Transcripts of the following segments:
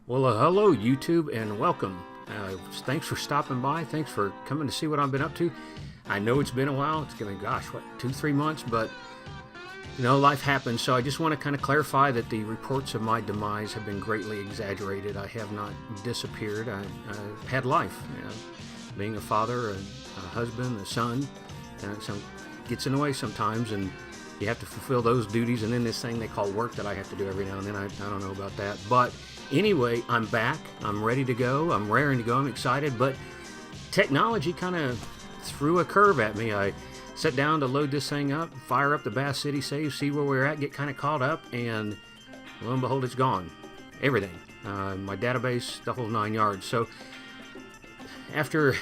Well, hello, YouTube, and welcome. Thanks for stopping by. Thanks for coming to see what I've been up to. I know it's been a while. It's been, gosh, what, 2, 3 months, but life happens. So I just want to kind of clarify that the reports of my demise have been greatly exaggerated. I have not disappeared. I had life. Being a father, a husband, a son, some gets in the way sometimes, and you have to fulfill those duties. And then this thing they call work that I have to do every now and then. I don't know about that, but anyway, I'm back. I'm ready to go. I'm raring to go. I'm excited, but technology kind of threw a curve at me. I sat down to load this thing up, fire up the Bath City save, see where we're at, get kind of caught up, and lo and behold, it's gone. Everything. My database, the whole 9 yards. So after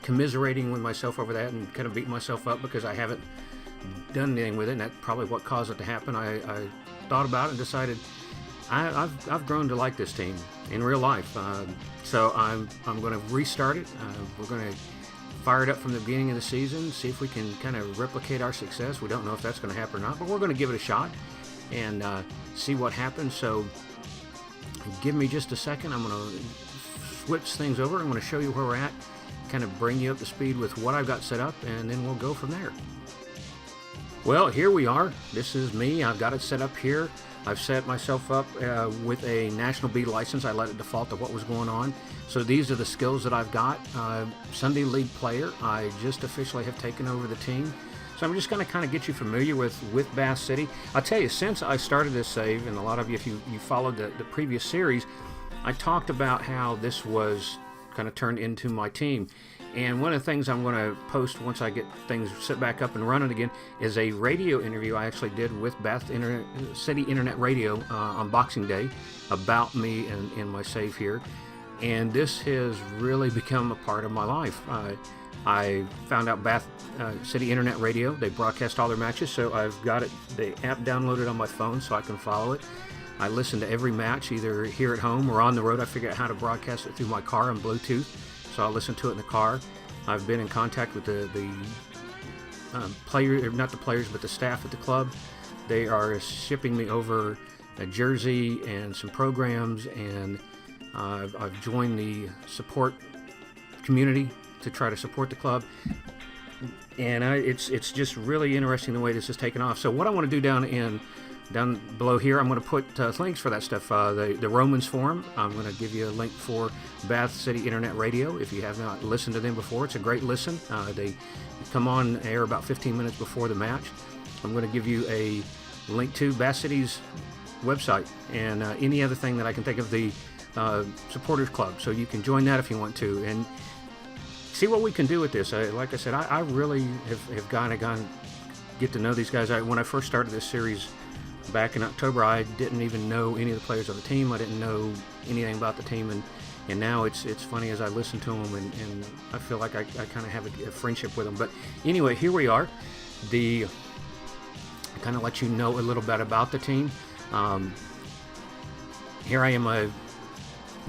commiserating with myself over that and kind of beating myself up because I haven't done anything with it, and that's probably what caused it to happen, I thought about it and decided I've grown to like this team in real life. So I'm going to restart it. We're going to fire it up from the beginning of the season, see if we can kind of replicate our success. We don't know if that's going to happen or not, but we're going to give it a shot and see what happens. So give me just a second. I'm going to switch things over. I'm going to show you where we're at, kind of bring you up to speed with what I've got set up, and then we'll go from there. Well, here we are. This is me. I've got it set up here. I've set myself up with a National B license. I let it default to what was going on. So these are the skills that I've got. Sunday League player. I just officially have taken over the team. So I'm just going to kind of get you familiar with Bath City. I'll tell you, since I started this save, and a lot of you, if you followed the previous series, I talked about how this was kind of turned into my team. And one of the things I'm going to post once I get things set back up and running again is a radio interview I actually did with Bath City Internet Radio on Boxing Day about me and my save here. And this has really become a part of my life. I found out Bath City Internet Radio, they broadcast all their matches, so I've got the app downloaded on my phone so I can follow it. I listen to every match either here at home or on the road. I figured out how to broadcast it through my car on Bluetooth. So I'll listen to it in the car. I've been in contact with the player, not the players, but the staff at the club. They are shipping me over a jersey and some programs, and I've joined the support community to try to support the club. And it's just really interesting the way this has taken off. So what I want to do down below here, I'm going to put links for that stuff. The Romans Forum, I'm going to give you a link for Bath City Internet Radio. If you have not listened to them before, it's a great listen. They come on air about 15 minutes before the match. I'm going to give you a link to Bath City's website and any other thing that I can think of, the supporters club. So you can join that if you want to and see what we can do with this. Like I said, I really have gone get to know these guys. When I first started this series back in October, I didn't even know any of the players on the team. I didn't know anything about the team, and now it's funny as I listen to them, and I feel like I kind of have a friendship with them. But anyway, here we are. I kind of let you know a little bit about the team. Here I am. I've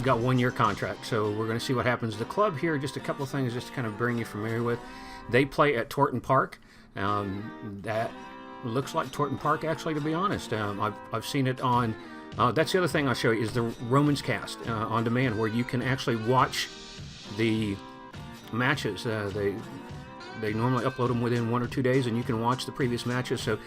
got 1-year contract, so we're going to see what happens. The club here, just a couple of things just to kind of bring you familiar with. They play at Torton Park. That looks like Torton Park, actually, to be honest. I've seen it on, that's the other thing I'll show you, is the Romans Cast on demand, where you can actually watch the matches. They normally upload them within 1 or 2 days, and you can watch the previous matches. So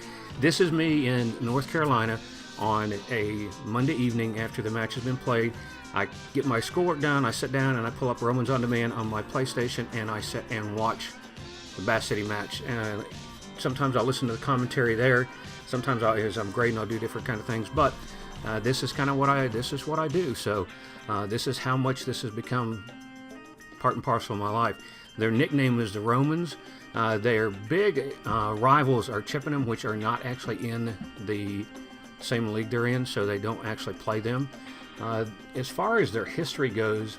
this is me in North Carolina on a Monday evening after the match has been played. I get my schoolwork done, I sit down, and I pull up Romans on demand on my PlayStation, and I sit and watch the Bath City match. And sometimes I'll listen to the commentary there. Sometimes as I'm grading, I'll do different kind of things. But this is kind of what I do. So this is how much this has become part and parcel of my life. Their nickname is the Romans. Their big rivals are Chippenham, which are not actually in the same league they're in, so they don't actually play them. As far as their history goes,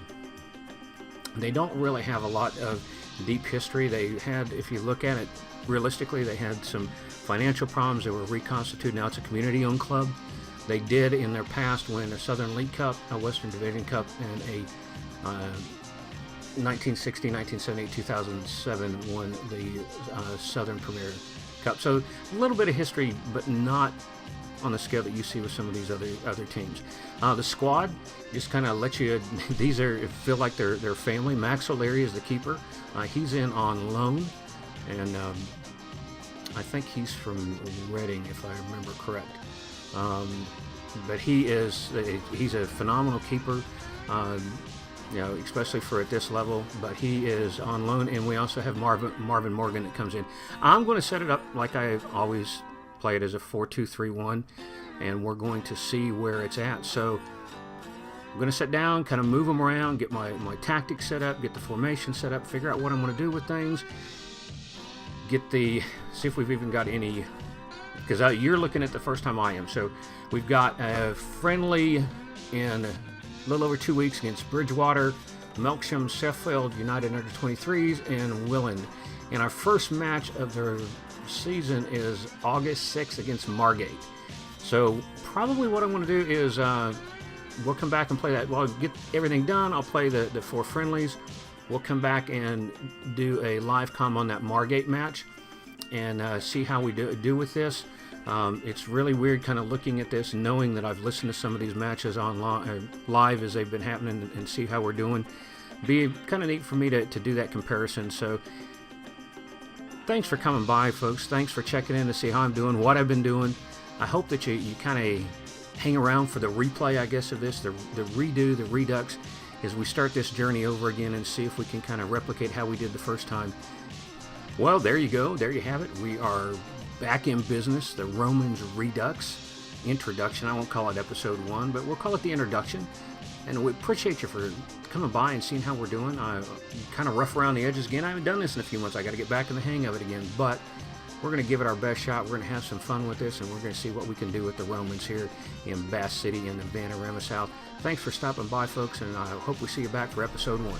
they don't really have a lot of deep history. They had, if you look at it realistically, they had some financial problems. They were reconstituted. Now it's a community-owned club. They did in their past win a Southern League Cup, a Western Division Cup, and a 1960, 1978, 2007 won the Southern Premier Cup. So a little bit of history, but not on the scale that you see with some of these other teams. The squad just kind of let you. These feel like they're family. Max O'Leary is the keeper. He's in on loan, and I think he's from Reading, if I remember correct. But he's a phenomenal keeper. Especially for at this level, but he is on loan, and we also have Marvin Morgan that comes in. I'm going to set it up like I always play it, as a 4-2-3-1, and we're going to see where it's at. So I'm going to sit down, kind of move them around, get my tactics set up, get the formation set up, figure out what I'm going to do with things, see if we've even got any, because you're looking at the first time I am. So we've got a friendly in a little over 2 weeks against Bridgewater, Melksham, Sheffield United under 23s, and Willand. And our first match of the season is August 6th against Margate. So probably what I'm going to do is we'll come back and play that. Well, get everything done. I'll play the 4 friendlies. We'll come back and do a live comm on that Margate match and see how we do with this. It's really weird kind of looking at this and knowing that I've listened to some of these matches live as they've been happening and see how we're doing. Be kind of neat for me to do that comparison. So thanks for coming by, folks. Thanks for checking in to see how I'm doing, what I've been doing. I hope that you kind of hang around for the replay, I guess, of this, the redo, the Redux, as we start this journey over again and see if we can kind of replicate how we did the first time. Well, there you go. There you have it. We are back in business, the Romans Redux introduction. I won't call it episode 1, but we'll call it the introduction. And we appreciate you for coming by and seeing how we're doing. Kind of rough around the edges again. I haven't done this in a few months. I got to get back in the hang of it again. But we're going to give it our best shot. We're going to have some fun with this, and we're going to see what we can do with the Romans here in Bass City in the Vanarama South. Thanks for stopping by, folks, and I hope we see you back for episode 1.